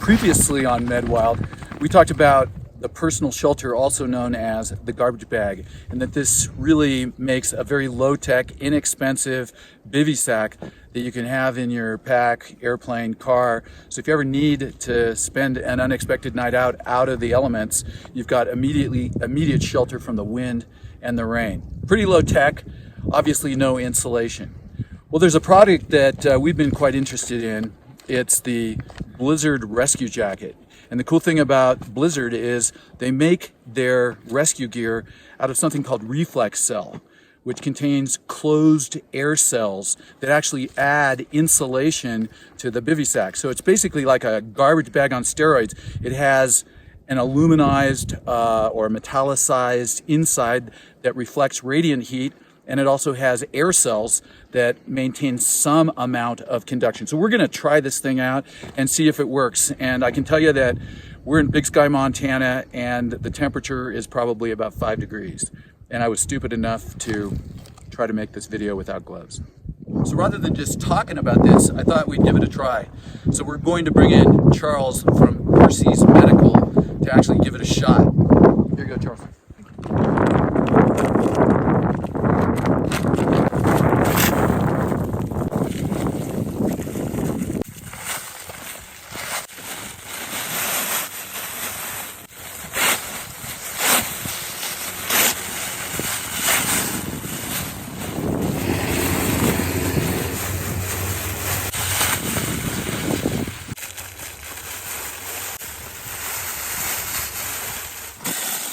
Previously on MedWild, we talked about the personal shelter, also known as the garbage bag, and that this really makes a very low-tech, inexpensive bivy sack that you can have in your pack, airplane, car. So if you ever need to spend an unexpected night out of the elements, you've got immediate shelter from the wind and the rain. Pretty low tech, obviously no insulation. Well, there's a product that we've been quite interested in. It's the Blizzard Rescue Jacket. And the cool thing about Blizzard is they make their rescue gear out of something called reflex cell, which contains closed air cells that actually add insulation to the bivy sack. So it's basically like a garbage bag on steroids. It has an aluminized or metallicized inside that reflects radiant heat, and it also has air cells that maintain some amount of conduction. So we're gonna try this thing out and see if it works. And I can tell you that we're in Big Sky, Montana, and the temperature is probably about 5 degrees. And I was stupid enough to try to make this video without gloves. So rather than just talking about this, I thought we'd give it a try. So we're going to bring in Charles from PerSys Medical to actually give it a shot. Here you go, Charles.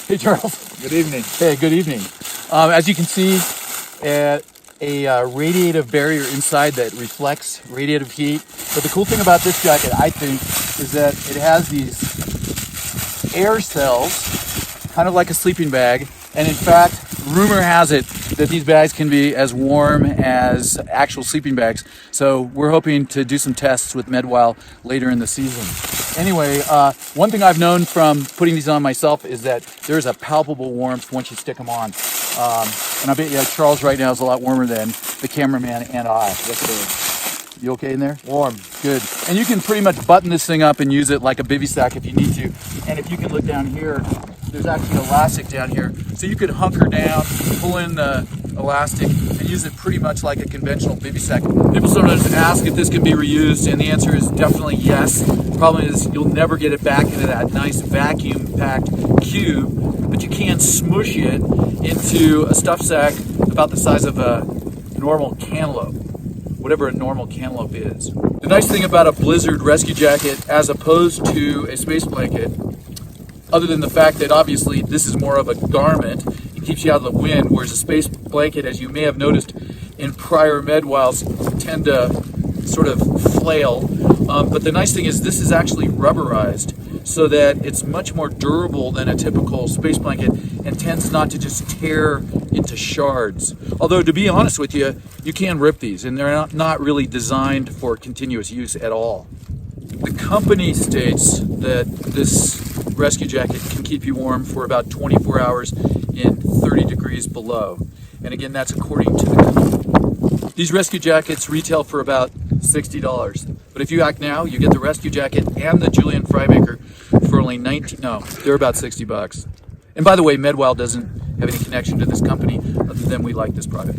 Hey, Charles. Good evening. Hey, good evening. As you can see, a radiative barrier inside that reflects radiative heat. But the cool thing about this jacket, I think, is that it has these air cells, kind of like a sleeping bag. And in fact, rumor has it that these bags can be as warm as actual sleeping bags. So we're hoping to do some tests with MedWild later in the season. Anyway, one thing I've known from putting these on myself is that there's a palpable warmth once you stick them on. And I bet you Charles right now is a lot warmer than the cameraman and I. Yes, sir. You okay in there? Warm. Good. And you can pretty much button this thing up and use it like a bivy sack if you need to. And if you can look down here, there's actually elastic down here. So you could hunker down, pull in the elastic, and use it pretty much like a conventional bivy sack. People sometimes ask if this can be reused, and the answer is definitely yes. The problem is you'll never get it back into that nice vacuum-packed cube, but you can smush it into a stuff sack about the size of a normal cantaloupe, whatever a normal cantaloupe is. The nice thing about a Blizzard rescue jacket as opposed to a space blanket, other than the fact that obviously this is more of a garment, it keeps you out of the wind, whereas a space blanket, as you may have noticed in prior MedWilds, tend to sort of flail. But the nice thing is this is actually rubberized so that it's much more durable than a typical space blanket and tends not to just tear into shards. Although, to be honest with you, you can rip these, and they're not really designed for continuous use at all. The company states that this rescue jacket can keep you warm for about 24 hours in 30 degrees below. And again, that's according to the company. These rescue jackets retail for about $60. But if you act now, you get the rescue jacket and the Julian Frymaker for only they're about $60. And by the way, MedWild doesn't have any connection to this company other than we like this product.